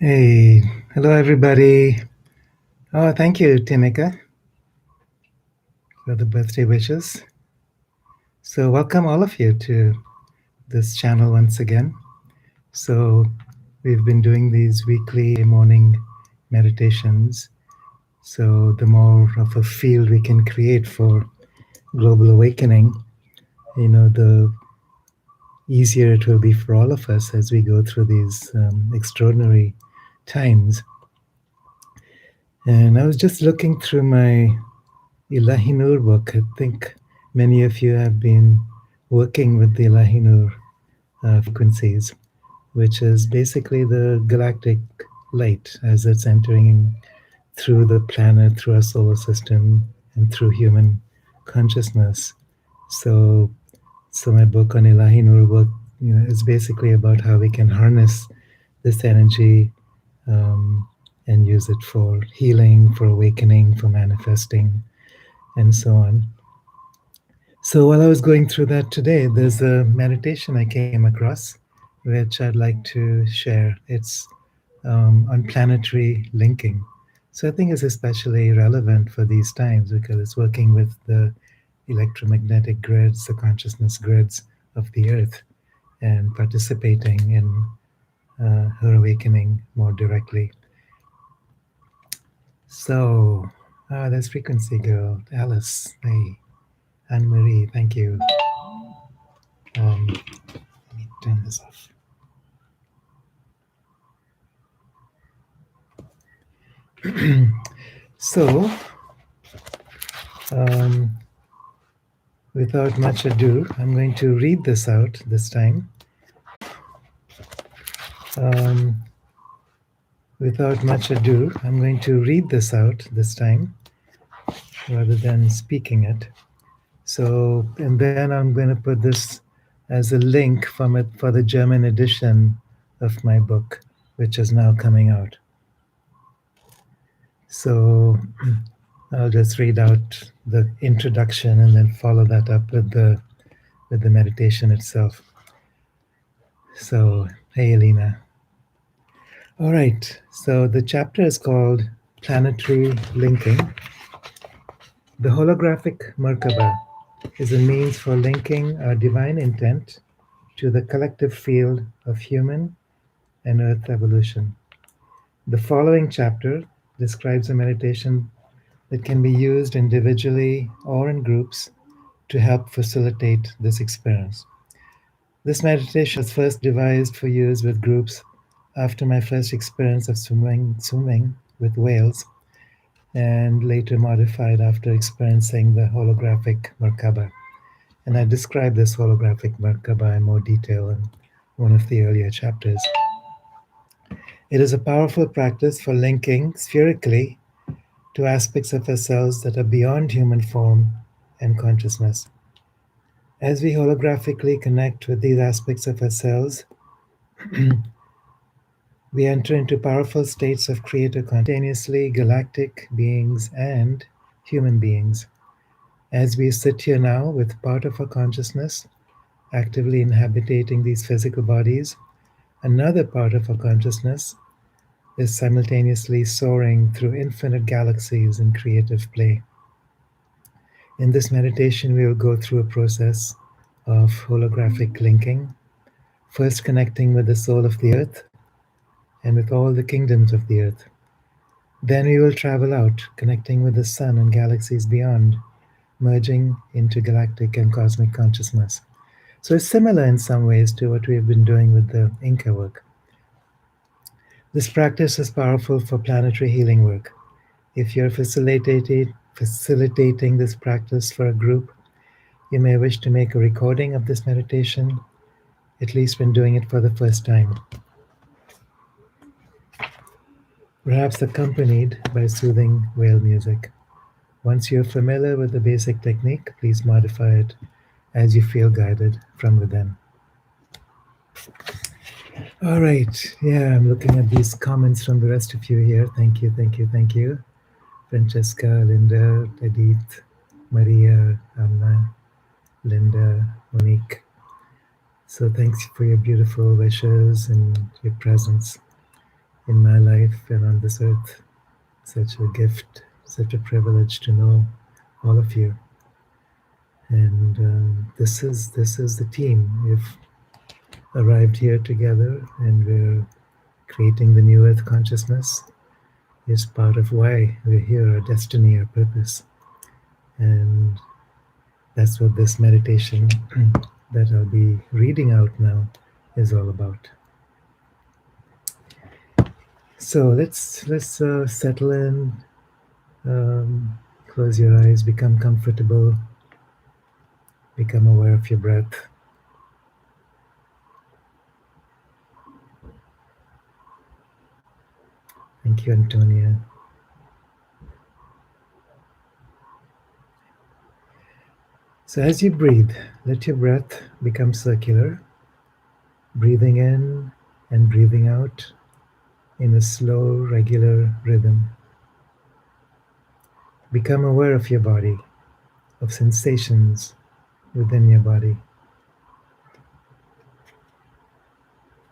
Hey, hello everybody. Oh, thank you, Timika, for the birthday wishes. So, welcome all of you to this channel once again. So, we've been doing these weekly morning meditations. So, the more of a field we can create for global awakening, the easier it will be for all of us as we go through these extraordinary times. And I was just looking through my Ilahinur book. I think many of you have been working with the Ilahinur frequencies, which is basically the galactic light as it's entering through the planet, through our solar system, and through human consciousness. So, so my book on Ilahinur work, is basically about how we can harness this energy and use it for healing, for awakening, for manifesting, and so on. So while I was going through that today, there's a meditation I came across, which I'd like to share. It's on planetary linking. So I think it's especially relevant for these times because it's working with the electromagnetic grids, the consciousness grids of the Earth, and participating in her awakening more directly. So, there's Frequency Girl, Alice, hey, Anne Marie, thank you. Let me turn this off. So, um, without much ado, I'm going to read this out this time. Um, without much ado, I'm going to read this out this time rather than speaking it. So, and then I'm going to put this as a link from it for the German edition of my book, which is now coming out. So I'll just read out the introduction and then follow that up with the meditation itself. So, hey, Elena. All right. So the chapter is called Planetary Linking. The holographic Merkaba is a means for linking our divine intent to the collective field of human and earth evolution. The following chapter describes a meditation that can be used individually or in groups to help facilitate this experience. This meditation was first devised for use with groups after my first experience of swimming with whales, and later modified after experiencing the holographic Merkaba. And I describe this holographic Merkaba in more detail in one of the earlier chapters. It is a powerful practice for linking spherically to aspects of ourselves that are beyond human form and consciousness. As we holographically connect with these aspects of ourselves, we enter into powerful states of creator simultaneously galactic beings and human beings. As we sit here now with part of our consciousness actively inhabiting these physical bodies, another part of our consciousness is simultaneously soaring through infinite galaxies in creative play. In this meditation, we will go through a process of holographic linking, first connecting with the soul of the earth and with all the kingdoms of the earth. Then we will travel out, connecting with the sun and galaxies beyond, merging into galactic and cosmic consciousness. So it's similar in some ways to what we have been doing with the Inca work. This practice is powerful for planetary healing work. If you're facilitating this practice for a group, you may wish to make a recording of this meditation, at least when doing it for the first time. Perhaps accompanied by soothing whale music. Once you're familiar with the basic technique, please modify it as you feel guided from within. All right. Yeah, I'm looking at these comments from the rest of you here. Thank you, thank you, thank you. Francesca, Linda, Edith, Maria, Anna, Linda, Monique. So thanks for your beautiful wishes and your presence. in my life and on this earth. Such a gift, such a privilege to know all of you. And this is the team. We've arrived here together, and we're creating the new Earth consciousness. Is part of why we're here, our destiny, our purpose, and that's what this meditation that I'll be reading out now is all about. So let's settle in, close your eyes, become comfortable, become aware of your breath. Thank you, Antonia. So as you breathe, let your breath become circular, breathing in and breathing out in a slow, regular rhythm. Become aware of your body, of sensations within your body.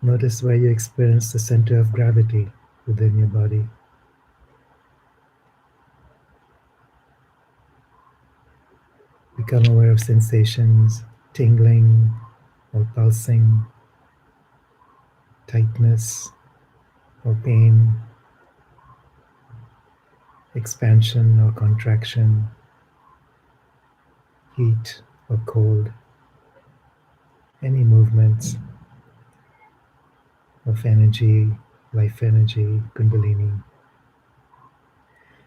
Notice where you experience the center of gravity within your body. Become aware of sensations, tingling or pulsing, tightness or pain, expansion or contraction, heat or cold, any movements of energy, life energy, kundalini.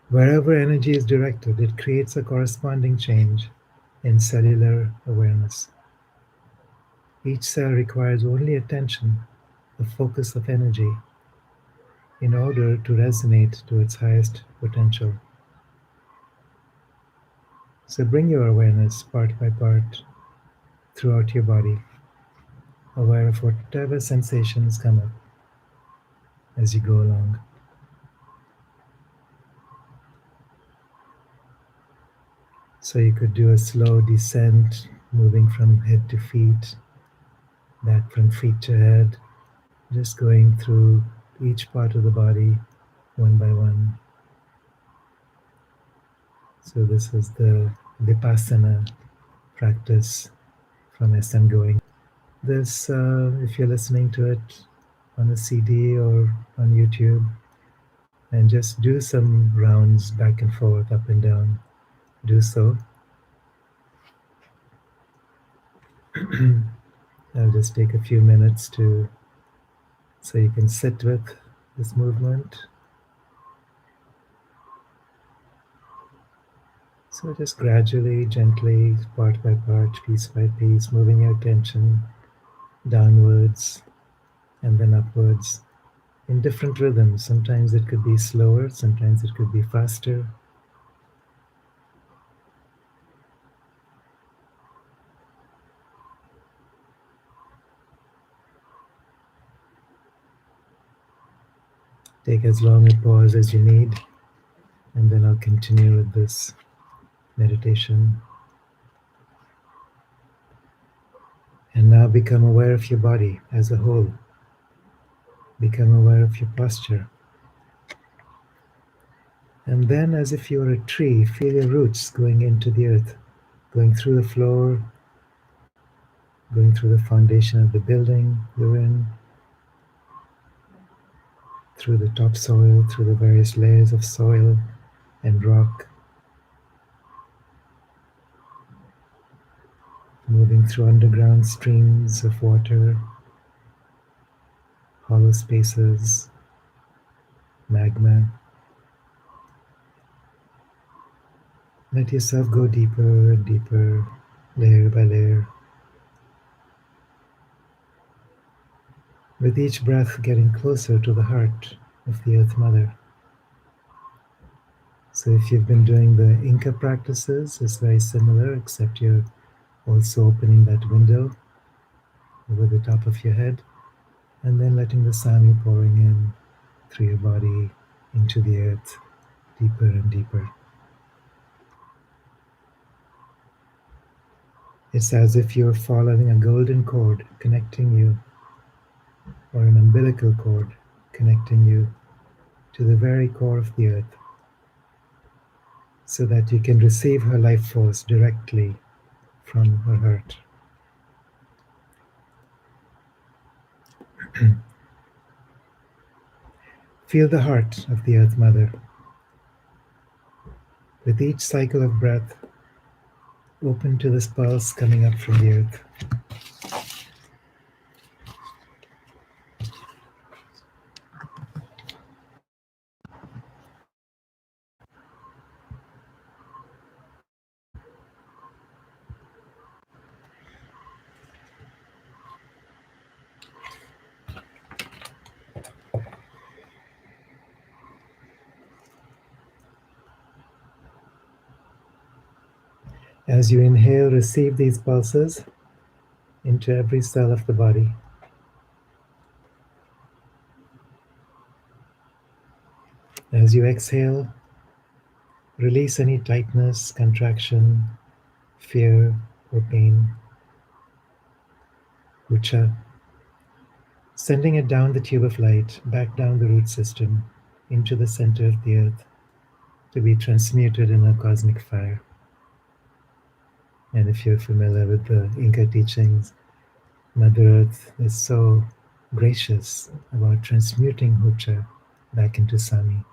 Wherever energy is directed, it creates a corresponding change in cellular awareness. Each cell requires only attention, a focus of energy, in order to resonate to its highest potential. So bring your awareness part by part throughout your body, aware of whatever sensations come up as you go along. So you could do a slow descent, moving from head to feet, back from feet to head, just going through each part of the body one by one. So this is the Vipassana practice from SM Going. This, if you're listening to it on a CD or on YouTube, and just do some rounds back and forth, up and down. Do so. I'll just take a few minutes so you can sit with this movement. So just gradually, gently, part by part, piece by piece, moving your attention downwards and then upwards in different rhythms. Sometimes it could be slower, sometimes it could be faster. Take as long a pause as you need, and then I'll continue with this meditation. And now become aware of your body as a whole. Become aware of your posture. And then, as if you were a tree, feel your roots going into the earth, going through the floor, going through the foundation of the building you're in, through the topsoil, through the various layers of soil and rock, moving through underground streams of water, hollow spaces, magma. Let yourself go deeper and deeper, layer by layer. With each breath getting closer to the heart of the Earth Mother. So if you've been doing the Inca practices, it's very similar, except you're also opening that window over the top of your head, and then letting the Sami pouring in through your body into the earth, deeper and deeper. It's as if you're following a golden cord connecting you, or an umbilical cord connecting you to the very core of the earth, so that you can receive her life force directly from her heart. Feel the heart of the Earth Mother. With each cycle of breath, open to this pulse coming up from the earth. As you inhale, receive these pulses into every cell of the body. As you exhale, release any tightness, contraction, fear, or pain, ucha, sending it down the tube of light, back down the root system, into the center of the earth, to be transmuted in a cosmic fire. And if you're familiar with the Inca teachings, Mother Earth is so gracious about transmuting Hucha back into Sami,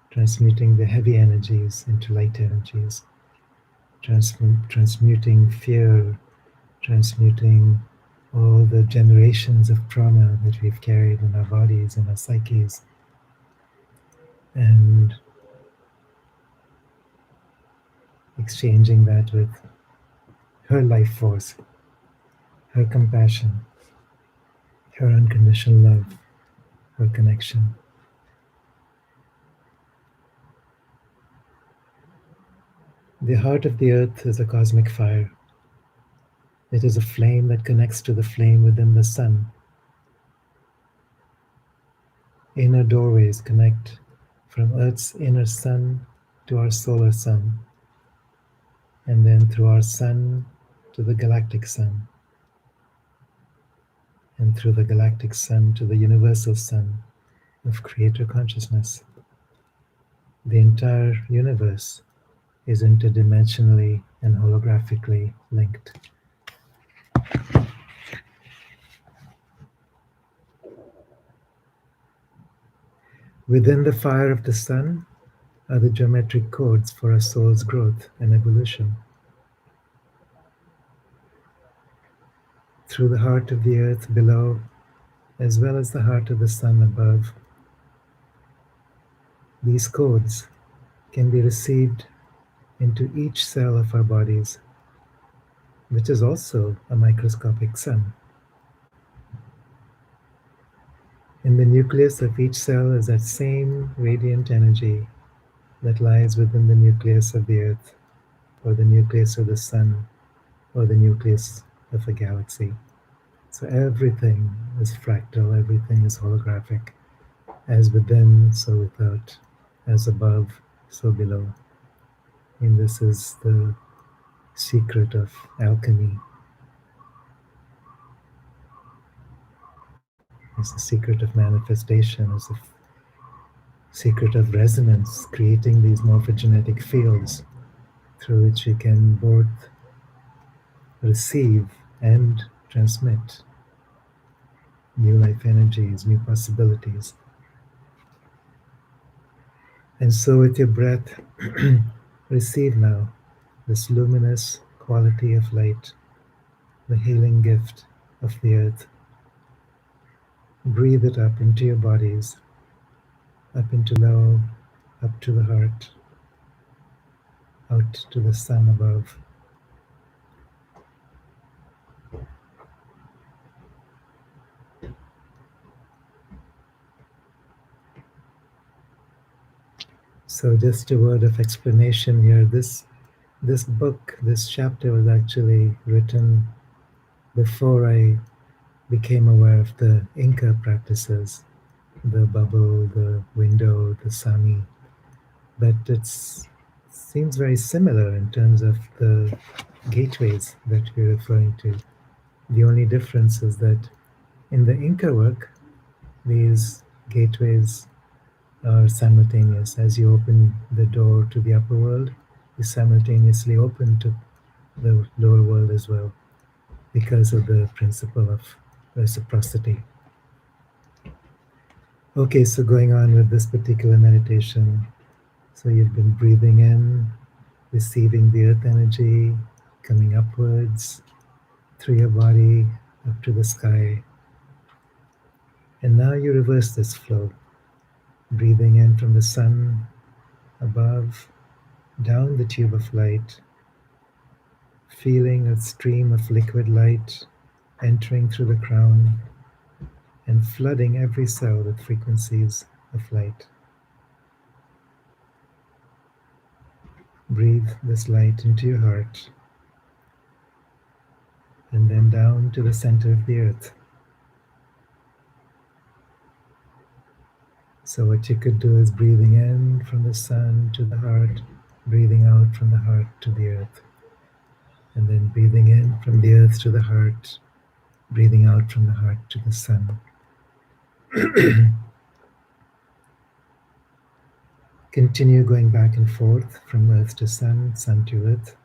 transmuting the heavy energies into light energies, transmuting fear, transmuting all the generations of trauma that we've carried in our bodies and our psyches, and exchanging that with her life force, her compassion, her unconditional love, her connection. The heart of the earth is a cosmic fire. It is a flame that connects to the flame within the sun. Inner doorways connect from Earth's inner sun to our solar sun, and then through our sun to the galactic sun, and through the galactic sun to the universal sun of creator consciousness. The entire universe is interdimensionally and holographically linked. Within the fire of the sun are the geometric codes for a soul's growth and evolution. Through the heart of the earth below, as well as the heart of the sun above, these codes can be received into each cell of our bodies, which is also a microscopic sun. In the nucleus of each cell is that same radiant energy that lies within the nucleus of the earth, or the nucleus of the sun, or the nucleus of a galaxy. So everything is fractal, everything is holographic, as within, so without, as above, so below. And this is the secret of alchemy. It's the secret of manifestation. It's the secret of resonance, creating these morphogenetic fields through which we can both receive and transmit new life energies, new possibilities. And so, with your breath, receive now this luminous quality of light, the healing gift of the earth. Breathe it up into your bodies, up into low, up to the heart, out to the sun above. So just a word of explanation here. This book, this chapter was actually written before I became aware of the Inca practices, the bubble, the window, the Sami. But it seems very similar in terms of the gateways that we're referring to. The only difference is that in the Inca work, these gateways are simultaneous. As you open the door to the upper world, you simultaneously open to the lower world as well because of the principle of reciprocity. Okay, so going on with this particular meditation, so you've been breathing in, receiving the earth energy, coming upwards through your body up to the sky. And now you reverse this flow, breathing in from the sun above, down the tube of light, feeling a stream of liquid light entering through the crown and flooding every cell with frequencies of light. Breathe this light into your heart and then down to the center of the earth. So what you could do is breathing in from the sun to the heart, breathing out from the heart to the earth, and then breathing in from the earth to the heart, breathing out from the heart to the sun. Continue going back and forth from earth to sun, sun to earth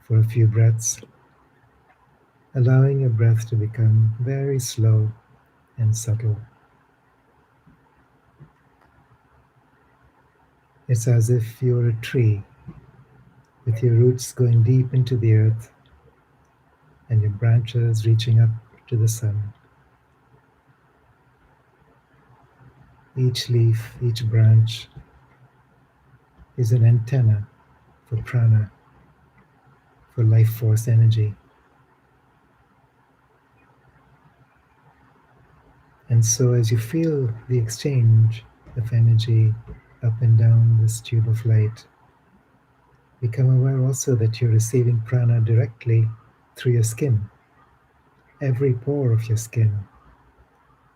for a few breaths, allowing your breath to become very slow and subtle. It's as if you're a tree with your roots going deep into the earth and your branches reaching up to the sun. Each leaf, each branch is an antenna for prana, for life force energy. And so as you feel the exchange of energy up and down this tube of light, become aware also that you're receiving prana directly through your skin. Every pore of your skin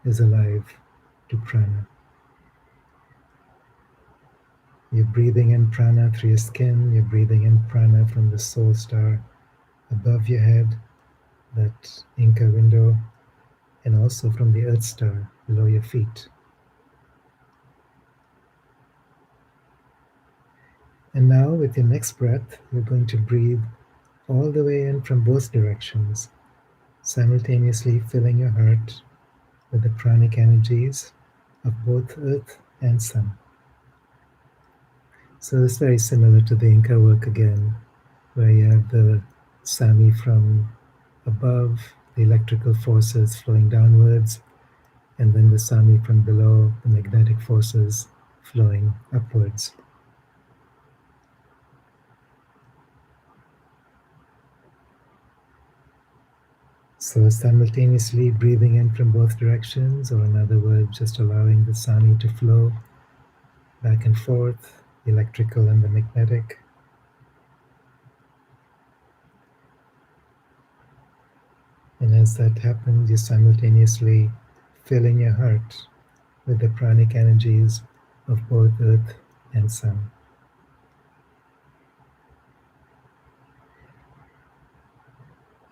is alive to prana. You're breathing in prana through your skin, you're breathing in prana from the soul star above your head, that Inca window, and also from the earth star below your feet. And now with your next breath, you're going to breathe all the way in from both directions, simultaneously filling your heart with the pranic energies of both earth and sun. So it's very similar to the Inca work again, where you have the Sami from above, the electrical forces flowing downwards, and then the Sami from below, the magnetic forces flowing upwards. So simultaneously breathing in from both directions, or in other words, just allowing the Sami to flow back and forth, the electrical and the magnetic. And as that happens, you're simultaneously filling your heart with the pranic energies of both earth and sun.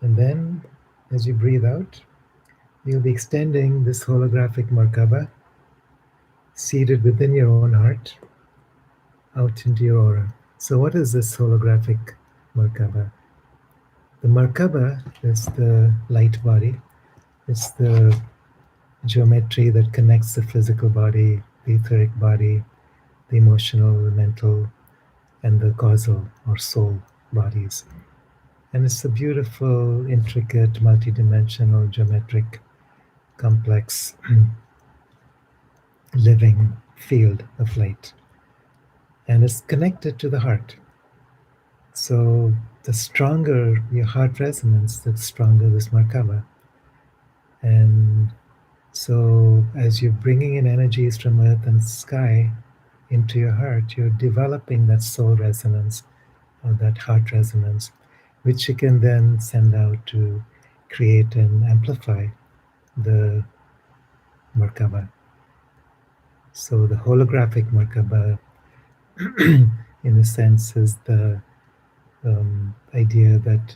And then, as you breathe out, you'll be extending this holographic Merkaba, seated within your own heart, out into your aura. So what is this holographic Merkaba? The Merkaba is the light body. It's the geometry that connects the physical body, the etheric body, the emotional, the mental, and the causal or soul bodies. And it's a beautiful, intricate, multidimensional, geometric, complex, living field of light. And it's connected to the heart. So the stronger your heart resonance, the stronger this Merkaba. And so as you're bringing in energies from earth and sky into your heart, you're developing that soul resonance or that heart resonance, which you can then send out to create and amplify the Merkaba. So the holographic Merkaba, in a sense, is the idea that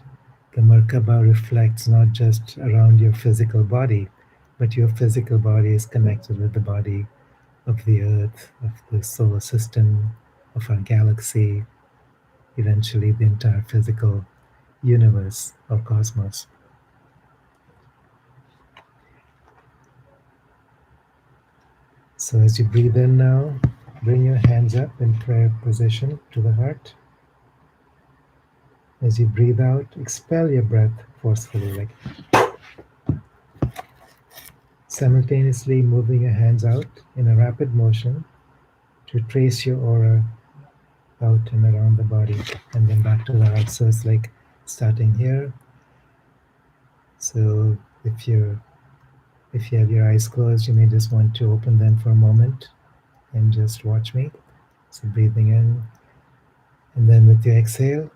the Merkaba reflects not just around your physical body, but your physical body is connected with the body of the Earth, of the solar system, of our galaxy, eventually the entire physical universe or cosmos. So as you breathe in now, bring your hands up in prayer position to the heart. As you breathe out, expel your breath forcefully, like simultaneously moving your hands out in a rapid motion to trace your aura out and around the body and then back to the heart. So it's like starting here. So if you have your eyes closed, you may just want to open them for a moment and just watch me. So breathing in, and then with your exhale,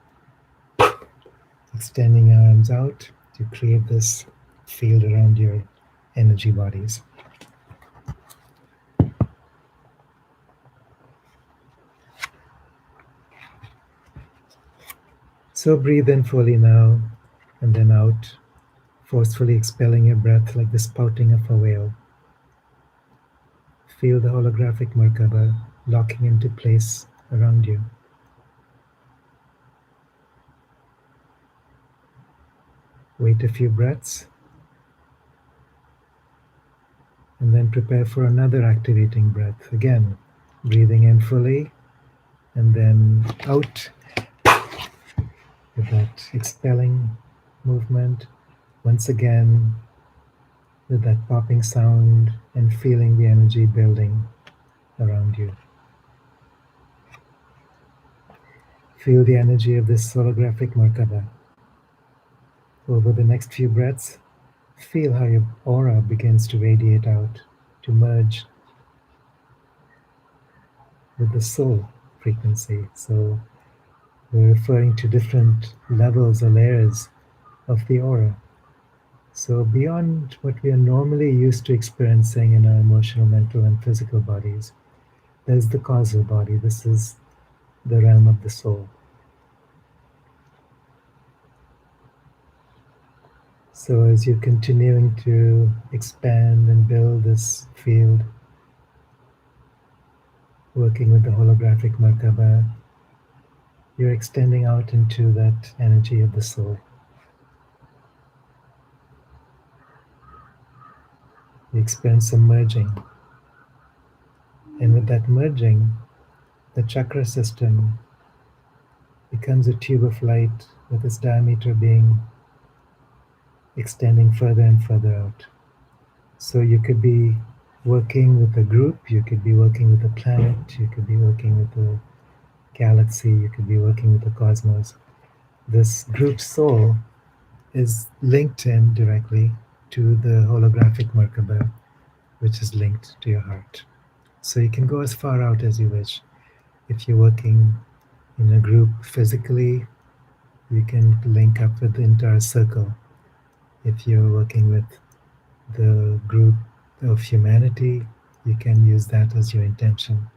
extending your arms out to create this field around your energy bodies. So breathe in fully now and then out, forcefully expelling your breath like the spouting of a whale. Feel the holographic Merkaba locking into place around you. Wait a few breaths and then prepare for another activating breath. Again, breathing in fully and then out with that expelling movement. Once again, with that popping sound and feeling the energy building around you. Feel the energy of this holographic Merkaba. Over the next few breaths, feel how your aura begins to radiate out, to merge with the soul frequency. So we're referring to different levels or layers of the aura. So beyond what we are normally used to experiencing in our emotional, mental, and physical bodies, there's the causal body. This is the realm of the soul. So as you're continuing to expand and build this field, working with the holographic Merkaba, you're extending out into that energy of the soul. You experience some merging. And with that merging, the chakra system becomes a tube of light with its diameter being extending further and further out. So you could be working with a group, you could be working with a planet, you could be working with a galaxy, you could be working with the cosmos. This group soul is linked in directly to the holographic Merkaba, which is linked to your heart. So you can go as far out as you wish. If you're working in a group physically, you can link up with the entire circle. If you're working with the group of humanity, you can use that as your intention.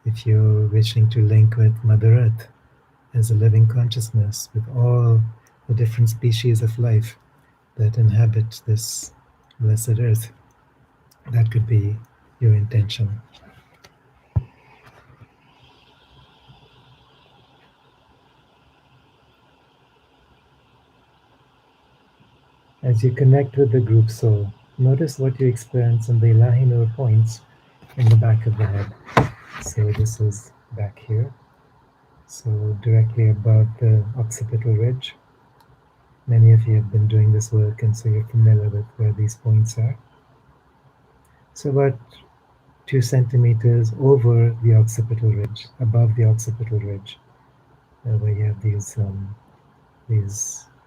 If you're wishing to link with Mother Earth as a living consciousness, with all the different species of life that inhabit this blessed earth, that could be your intention. As you connect with the group soul, notice what you experience in the Ilahi points in the back of the head. So this is back here. So directly above the occipital ridge. Many of you have been doing this work and so you're familiar with where these points are. So about 2 centimeters over the occipital ridge, above the occipital ridge, where you have these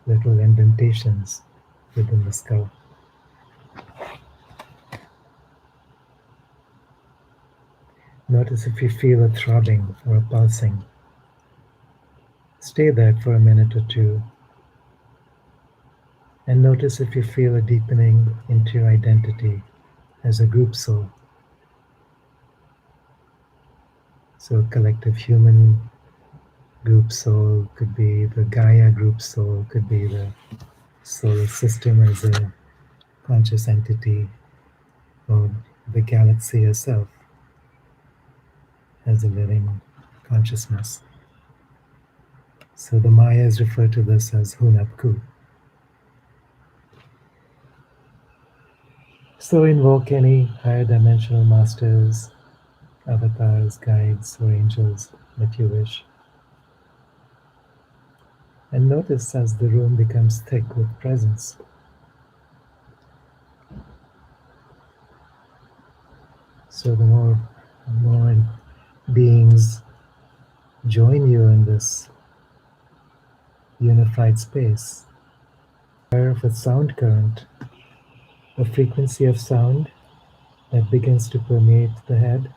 little indentations within the skull. Notice if you feel a throbbing or a pulsing. Stay there for a minute or two. And notice if you feel a deepening into your identity as a group soul. So a collective human group soul could be the Gaia group soul, could be the solar system as a conscious entity, or the galaxy itself. as a living consciousness. So the Mayas refer to this as Hunapku. So invoke any higher dimensional masters, avatars, guides, or angels that you wish. And notice as the room becomes thick with presence. So the more beings join you in this unified space. Of a sound current, a frequency of sound that begins to permeate the head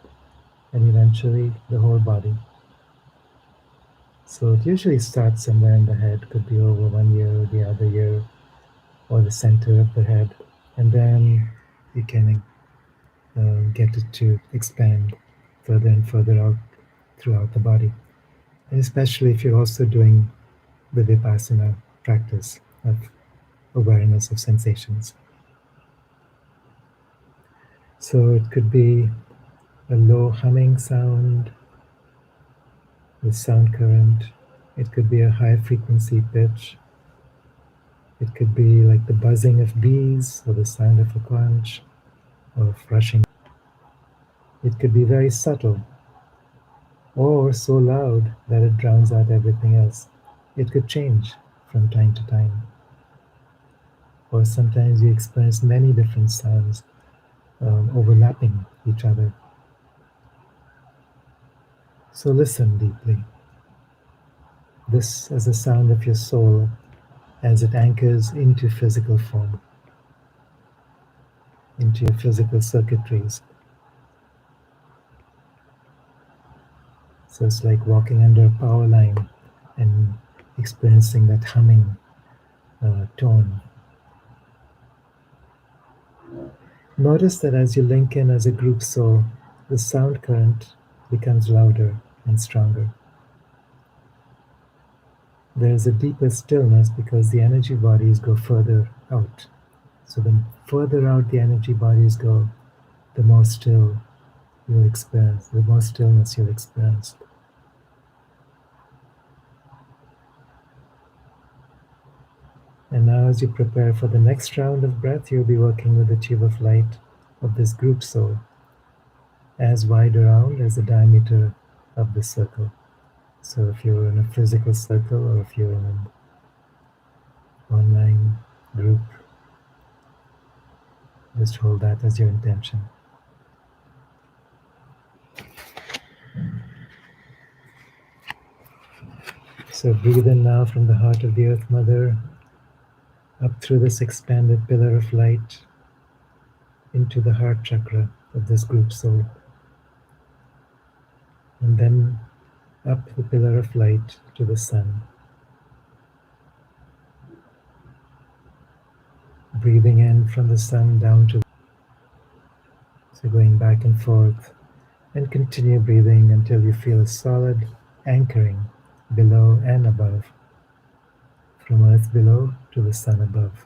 and eventually the whole body. So it usually starts somewhere in the head, could be over one ear or the other ear, or the center of the head, and then you can get it to expand further and further out throughout the body. And especially if you're also doing the Vipassana practice of awareness of sensations. So it could be a low humming sound with sound current. It could be a high frequency pitch. It could be like the buzzing of bees or the sound of a conch or of rushing. It could be very subtle or so loud that it drowns out everything else. It could change from time to time. Or sometimes you experience many different sounds overlapping each other. So listen deeply. This is the sound of your soul as it anchors into physical form, into your physical circuitries. So it's like walking under a power line and experiencing that humming tone. Notice that as you link in as a group soul, the sound current becomes louder and stronger. There is a deeper stillness because the energy bodies go further out. So the further out the energy bodies go, the more still you'll experience, the more stillness you'll experience. And now as you prepare for the next round of breath, you'll be working with the tube of light of this group soul, as wide around as the diameter of the circle. So if you're in a physical circle or if you're in an online group, just hold that as your intention. So breathe in now from the heart of the Earth Mother, up through this expanded pillar of light, into the heart chakra of this group soul. And then up the pillar of light to the sun. Breathing in from the sun down to so going back and forth, and continue breathing until you feel a solid anchoring below and above, from earth below to the sun above.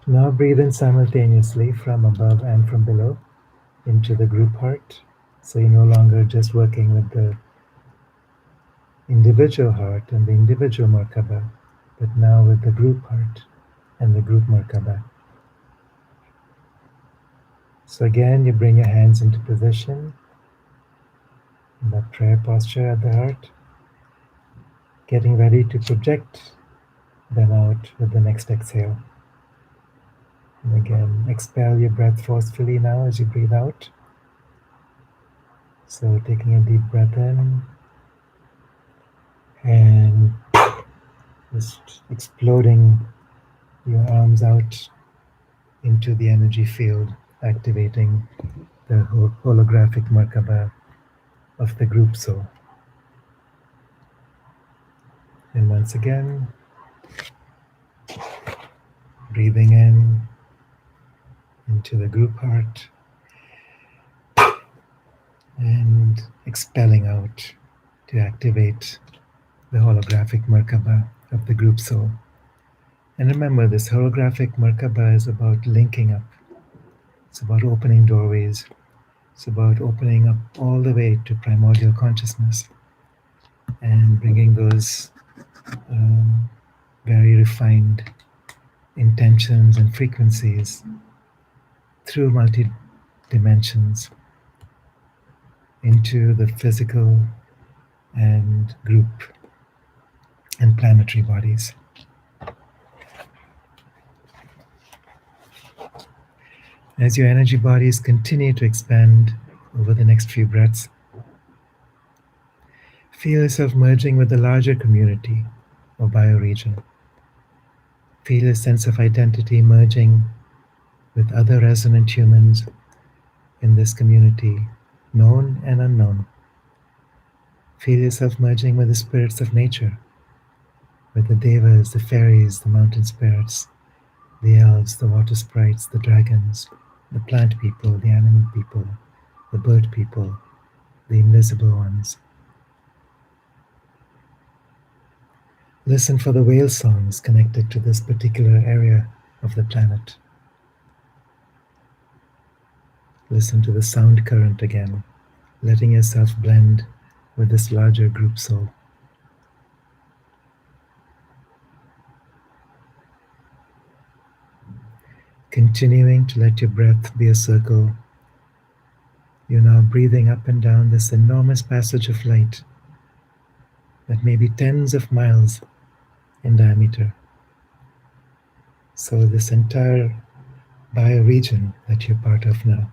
Now breathe in simultaneously from above and from below into the group heart. So you're no longer just working with the individual heart and the individual Merkaba, but now with the group heart and the group Merkaba. So again, you bring your hands into position in that prayer posture at the heart, getting ready to project them out with the next exhale. And again, expel your breath forcefully now as you breathe out. So taking a deep breath in and just exploding your arms out into the energy field, activating the holographic Merkaba of the group soul. And once again, breathing in into the group heart and expelling out to activate the holographic Merkaba of the group soul. And remember, this holographic Merkaba is about linking up. It's about opening doorways. It's about opening up all the way to primordial consciousness and bringing those um, very refined intentions and frequencies through multi dimensions into the physical and group and planetary bodies. As your energy bodies continue to expand over the next few breaths, feel yourself merging with the larger community or bioregion. Feel a sense of identity merging with other resonant humans in this community, known and unknown. Feel yourself merging with the spirits of nature, with the devas, the fairies, the mountain spirits, the elves, the water sprites, the dragons, the plant people, the animal people, the bird people, the invisible ones. Listen for the whale songs connected to this particular area of the planet. Listen to the sound current again, letting yourself blend with this larger group soul. Continuing to let your breath be a circle, you're now breathing up and down this enormous passage of light that may be tens of miles in diameter. So, this entire bioregion that you're part of now,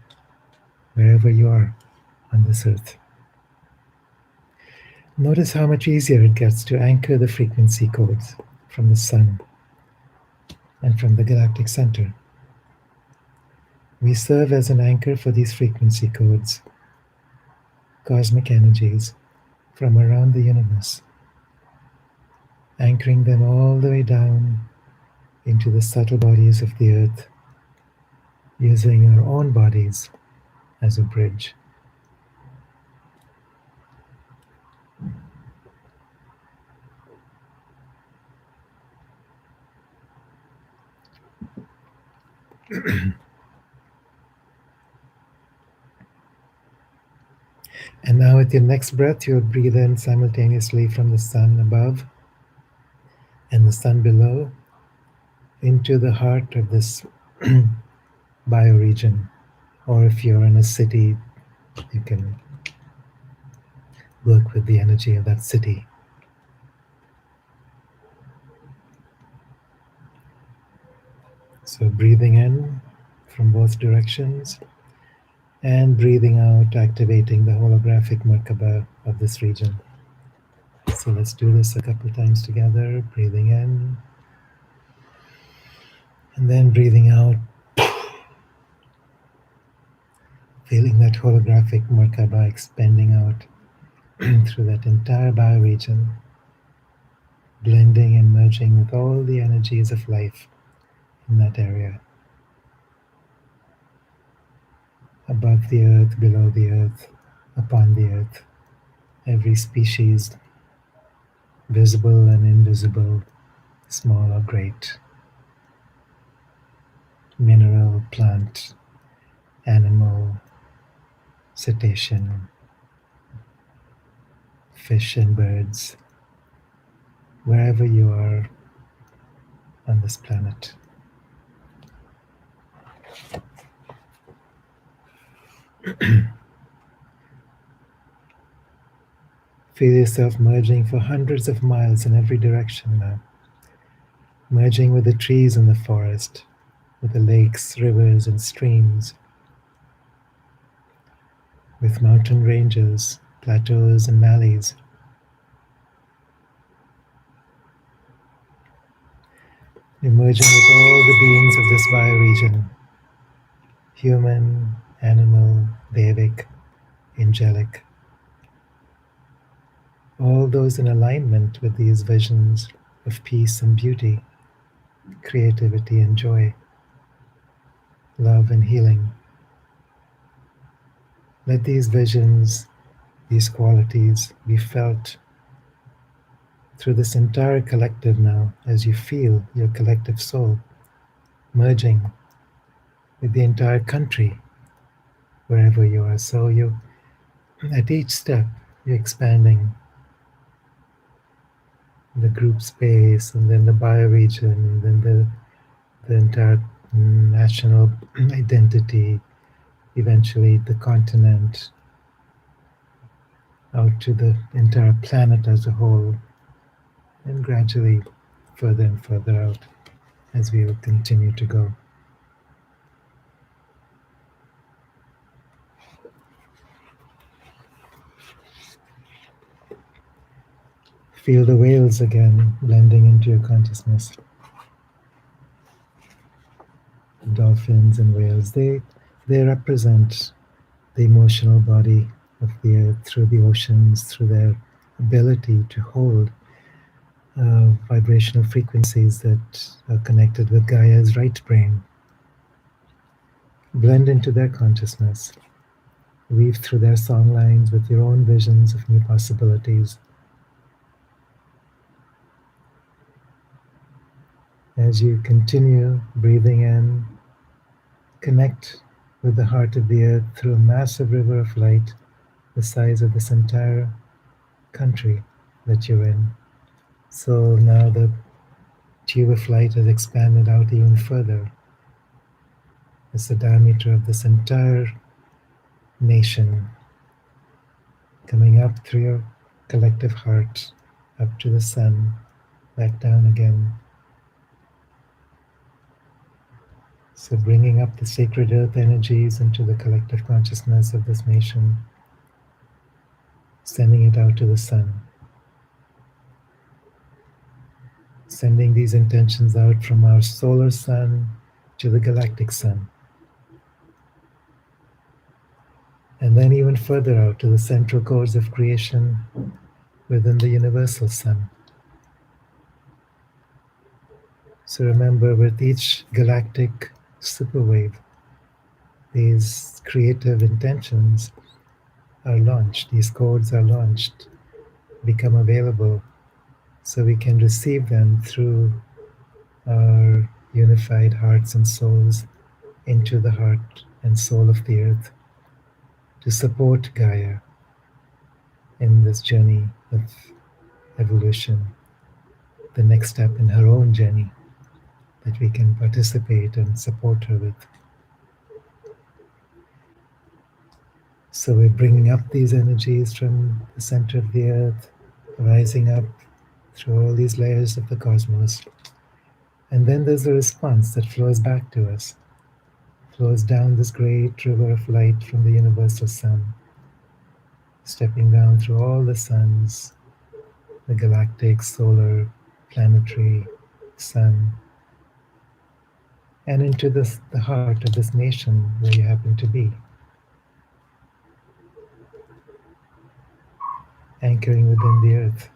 wherever you are on this earth, notice how much easier it gets to anchor the frequency codes from the sun and from the galactic center. We serve as an anchor for these frequency codes, cosmic energies from around the universe, anchoring them all the way down into the subtle bodies of the earth, using our own bodies as a bridge. And now, with your next breath, you'll breathe in simultaneously from the sun above and the sun below into the heart of this bioregion. Or if you're in a city, you can work with the energy of that city. So, breathing in from both directions and breathing out, activating the holographic Merkaba of this region. So let's do this a couple times together. Breathing in and then breathing out, feeling that holographic Merkaba expanding out through that entire bioregion, blending and merging with all the energies of life in that area. Above the earth, below the earth, upon the earth. Every species, visible and invisible, small or great. Mineral, plant, animal, cetacean, fish and birds, wherever you are on this planet. Feel yourself merging for hundreds of miles in every direction now. Merging with the trees in the forest, with the lakes, rivers, and streams, with mountain ranges, plateaus, and valleys. Emerging with all the beings of this bioregion, human, animal, Devic, angelic, all those in alignment with these visions of peace and beauty, creativity and joy, love and healing. Let these visions, these qualities be felt through this entire collective now, as you feel your collective soul merging with the entire country, wherever you are. So you, at each step, you're expanding the group space, and then the bioregion, and then the entire national identity, eventually the continent, out to the entire planet as a whole, and gradually further and further out as we will continue to go. Feel the whales again blending into your consciousness. Dolphins and whales, they represent the emotional body of the earth through the oceans, through their ability to hold vibrational frequencies that are connected with Gaia's right brain. Blend into their consciousness. Weave through their song lines with your own visions of new possibilities. As you continue breathing in, connect with the heart of the earth through a massive river of light the size of this entire country that you're in. So now the tube of light has expanded out even further. It's the diameter of this entire nation, coming up through your collective heart, up to the sun, back down again. So bringing up the sacred earth energies into the collective consciousness of this nation, sending it out to the sun. Sending these intentions out from our solar sun to the galactic sun. And then even further out to the central cores of creation within the universal sun. So remember, with each galactic superwave, these creative intentions are launched, these codes are launched, become available, so we can receive them through our unified hearts and souls into the heart and soul of the earth to support Gaia in this journey of evolution, the next step in her own journey that we can participate and support her with. So we're bringing up these energies from the center of the earth, rising up through all these layers of the cosmos. And then there's a response that flows back to us, flows down this great river of light from the universal sun, stepping down through all the suns, the galactic, solar, planetary sun, and into the heart of this nation where you happen to be, anchoring within the earth.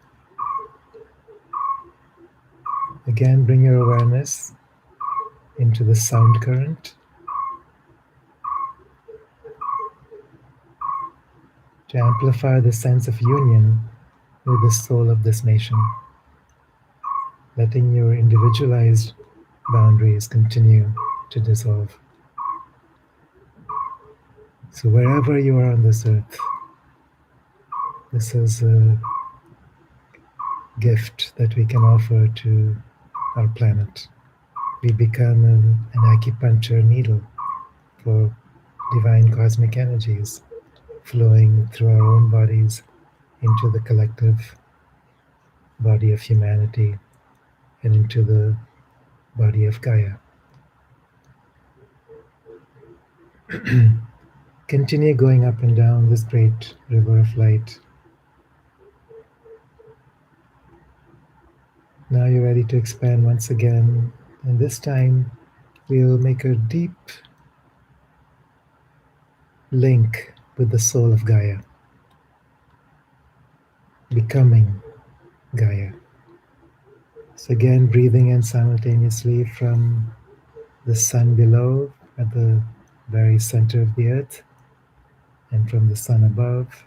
Again, bring your awareness into the sound current to amplify the sense of union with the soul of this nation, letting your individualized boundaries continue to dissolve. So wherever you are on this earth, this is a gift that we can offer to our planet. We become an acupuncture needle for divine cosmic energies flowing through our own bodies into the collective body of humanity and into the body of Gaia. Continue going up and down this great river of light. Now you're ready to expand once again, and this time we'll make a deep link with the soul of Gaia, becoming Gaia. So again, breathing in simultaneously from the sun below at the very center of the earth, and from the sun above,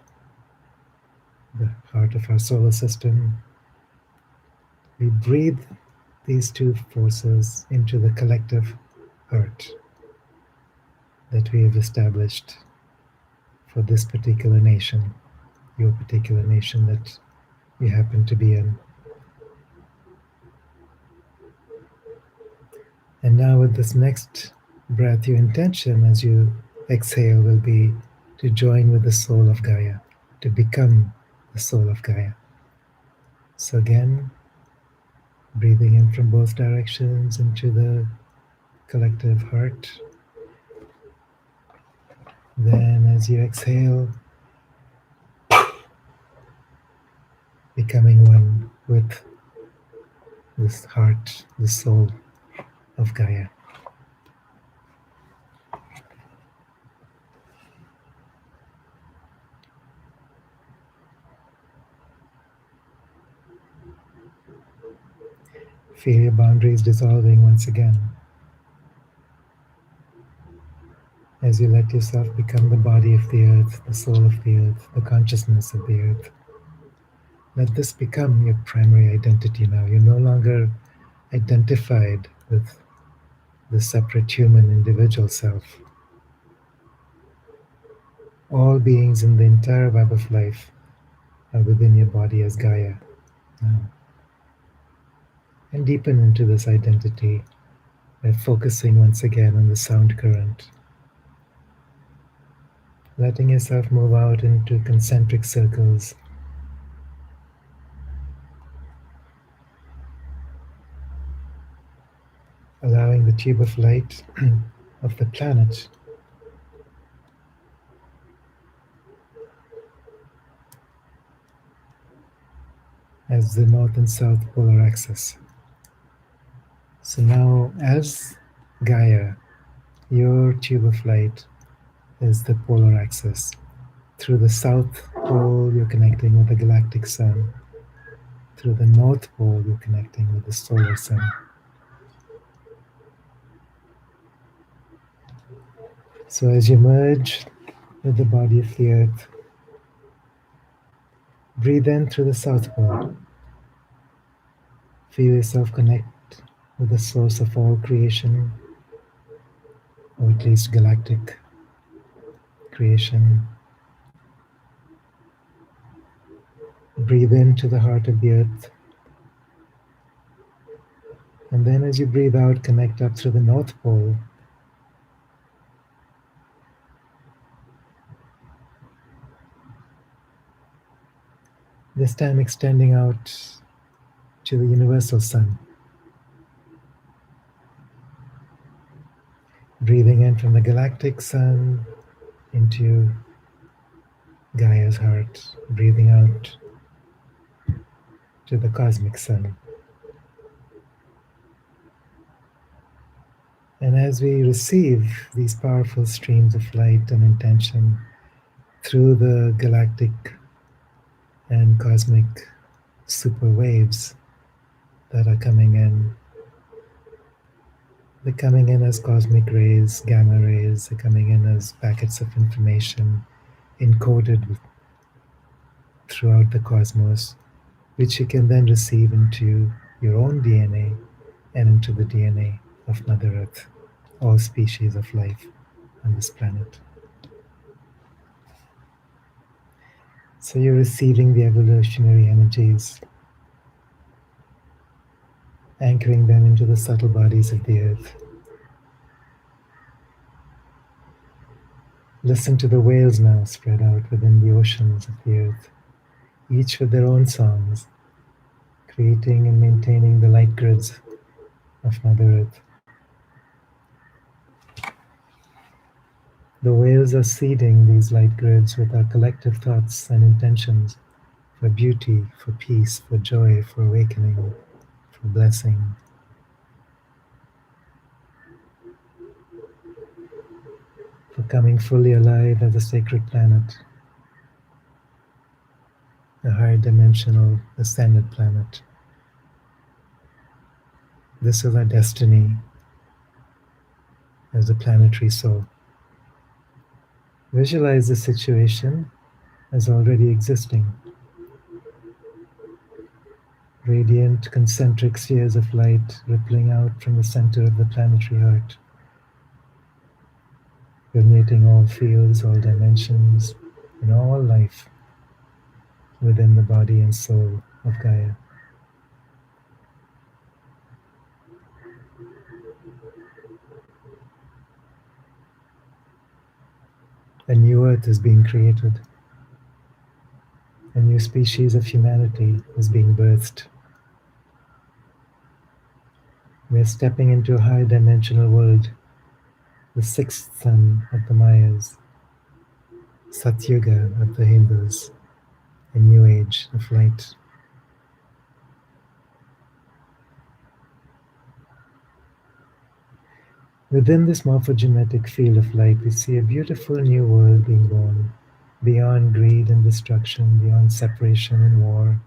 the heart of our solar system, We breathe these two forces into the collective heart that we have established for this particular nation, your particular nation that you happen to be in. And now, with this next breath, your intention as you exhale will be to join with the soul of Gaia, to become the soul of Gaia. So, again, breathing in from both directions into the collective heart. Then, as you exhale, becoming one with this heart, the soul of Gaia. Feel your boundaries dissolving once again as you let yourself become the body of the earth, the soul of the earth, the consciousness of the earth. Let this become your primary identity now. You're no longer identified with the separate human individual self. All beings in the entire web of life are within your body as Gaia now. And deepen into this identity by focusing once again on the sound current. Letting yourself move out into concentric circles. Allowing the tube of light of the planet as the north and south polar axis. So now, as Gaia, your tube of light is the polar axis. Through the south pole, you're connecting with the galactic sun. Through the north pole, you're connecting with the solar sun. So as you merge with the body of the earth, breathe in through the south pole. Feel yourself connect with the source of all creation, or at least galactic creation. Breathe into the heart of the earth. And then as you breathe out, connect up through the north pole. This time extending out to the universal sun. Breathing in from the galactic sun into Gaia's heart. Breathing out to the cosmic sun. And as we receive these powerful streams of light and intention through the galactic and cosmic super waves that are coming in, they're coming in as cosmic rays, gamma rays, they're coming in as packets of information encoded throughout the cosmos, which you can then receive into your own DNA and into the DNA of Mother Earth, all species of life on this planet. So you're receiving the evolutionary energies, anchoring them into the subtle bodies of the earth. Listen to the whales now spread out within the oceans of the earth, each with their own songs, creating and maintaining the light grids of Mother Earth. The whales are seeding these light grids with our collective thoughts and intentions for beauty, for peace, for joy, for awakening, for blessing. For coming fully alive as a sacred planet, a higher dimensional ascended planet. This is our destiny as a planetary soul. Visualize the situation as already existing. radiant concentric spheres of light rippling out from the center of the planetary heart, permeating all fields, all dimensions, and all life within the body and soul of Gaia. A new earth is being created. A new species of humanity is being birthed. We are stepping into a higher dimensional world, the sixth sun of the Mayas, Satyuga of the Hindus, a new age of light. Within this morphogenetic field of light, we see a beautiful new world being born, beyond greed and destruction, beyond separation and war.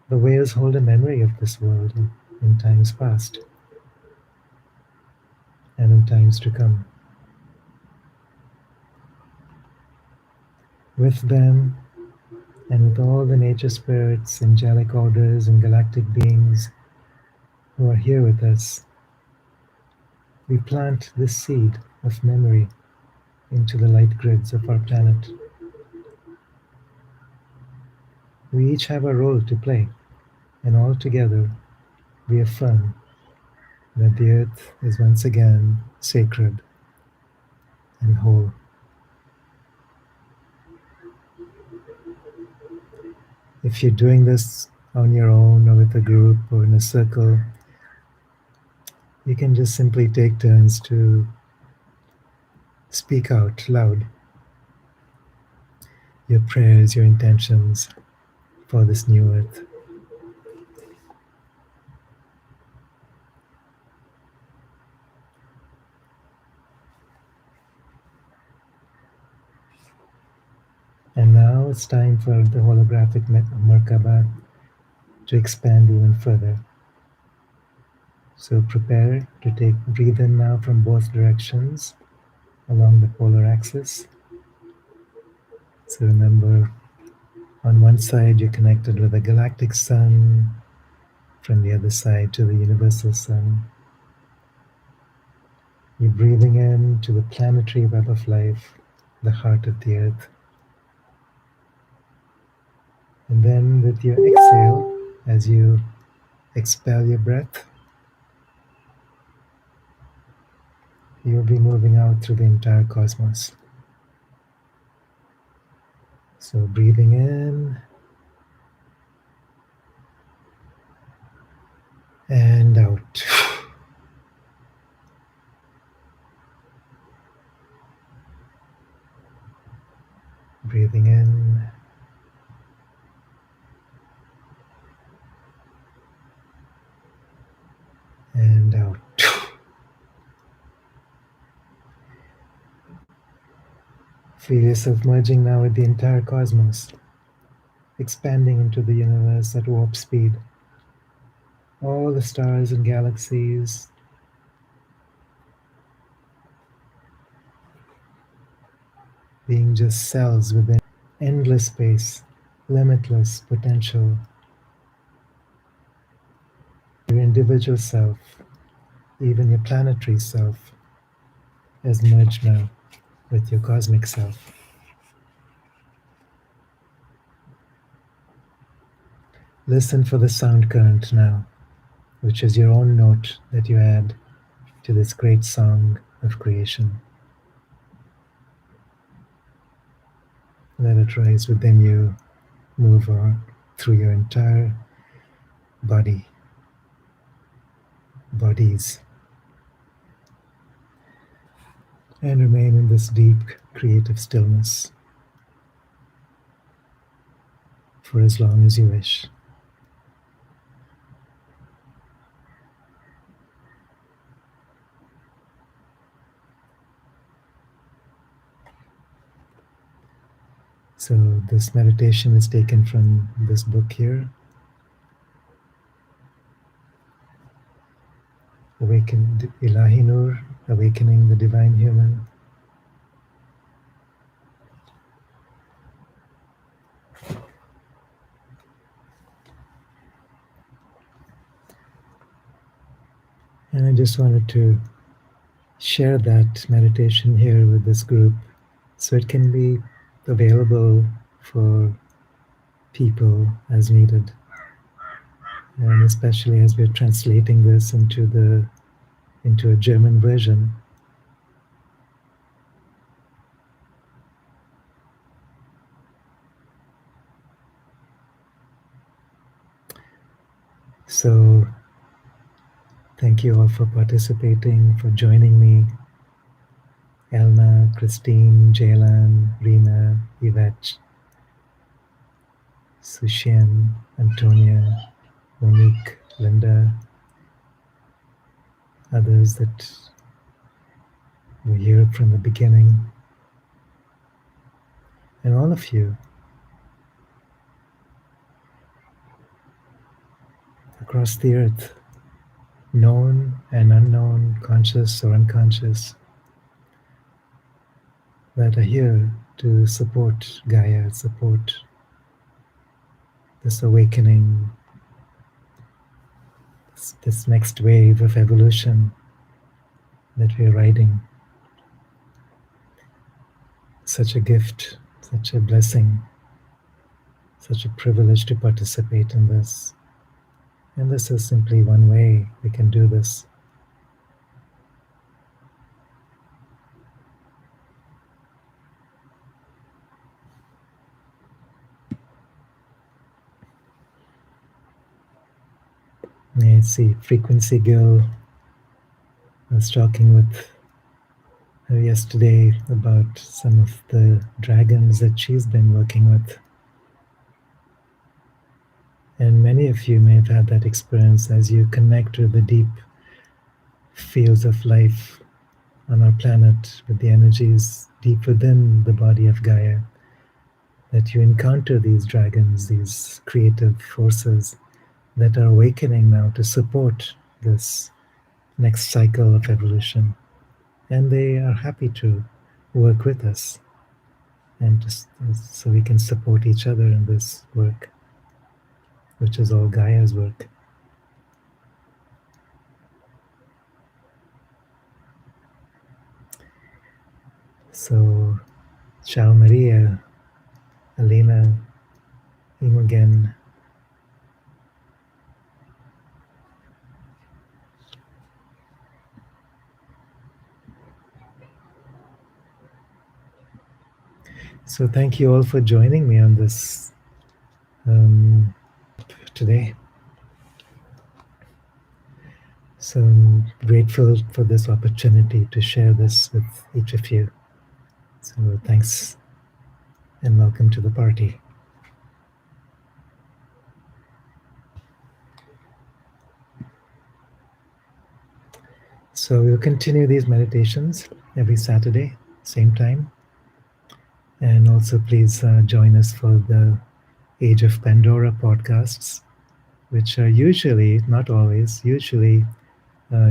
The whales hold a memory of this world in times past and in times to come. With them, and with all the nature spirits, angelic orders, and galactic beings who are here with us, we plant this seed of memory into the light grids of our planet. We each have a role to play, and all together we affirm that the earth is once again sacred and whole. If you're doing this on your own or with a group or in a circle, you can just simply take turns to speak out loud your prayers, your intentions for this new earth. And now it's time for the holographic Merkaba to expand even further. So prepare to breathe in now from both directions along the polar axis. So remember, on one side you're connected with the galactic sun, from the other side to the universal sun. You're breathing in to the planetary web of life, the heart of the earth. And then with your exhale, as you expel your breath, you'll be moving out through the entire cosmos. So breathing in and out. Breathing in and out. Feel yourself merging now with the entire cosmos, expanding into the universe at warp speed. All the stars and galaxies being just cells within endless space, limitless potential. Your individual self, even your planetary self, has merged now with your cosmic self. Listen for the sound current now, which is your own note that you add to this great song of creation. Let it rise within you, move on through your entire bodies, and remain in this deep creative stillness for as long as you wish. So this meditation is taken from this book here, Awakened Ilahi Nur, Awakening the Divine Human. And I just wanted to share that meditation here with this group so it can be available for people as needed. And especially as we're translating this into a German version. So thank you all for participating, for joining me. Elna, Christine, Jaylan, Rena, Yvette, Sushin, Antonia, Monique, Linda, others that were here from the beginning, and all of you across the earth, known and unknown, conscious or unconscious, that are here to support Gaia, support this awakening, this next wave of evolution that we're riding. Such a gift, such a blessing, such a privilege to participate in this. And this is simply one way we can do this. I see Frequency Girl. I was talking with her yesterday about some of the dragons that she's been working with. And many of you may have had that experience as you connect with the deep fields of life on our planet, with the energies deep within the body of Gaia, that you encounter these dragons, these creative forces that are awakening now to support this next cycle of evolution. And they are happy to work with us and just so we can support each other in this work, which is all Gaia's work. So, ciao Maria, Elena, Imogen. So thank you all for joining me on this today. So I'm grateful for this opportunity to share this with each of you. So thanks and welcome to the party. So we'll continue these meditations every Saturday, same time. And also please join us for the Age of Pandora podcasts, which are usually, not always, usually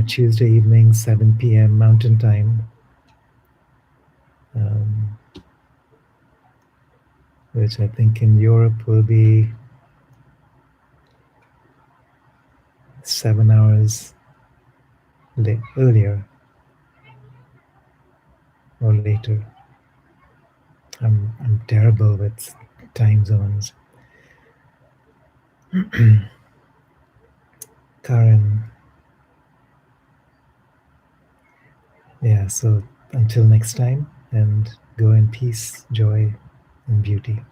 Tuesday evening, 7 p.m. Mountain Time, which I think in Europe will be 7 hours earlier or later. I'm terrible with time zones. Karen. Yeah, so until next time, and go in peace, joy, and beauty.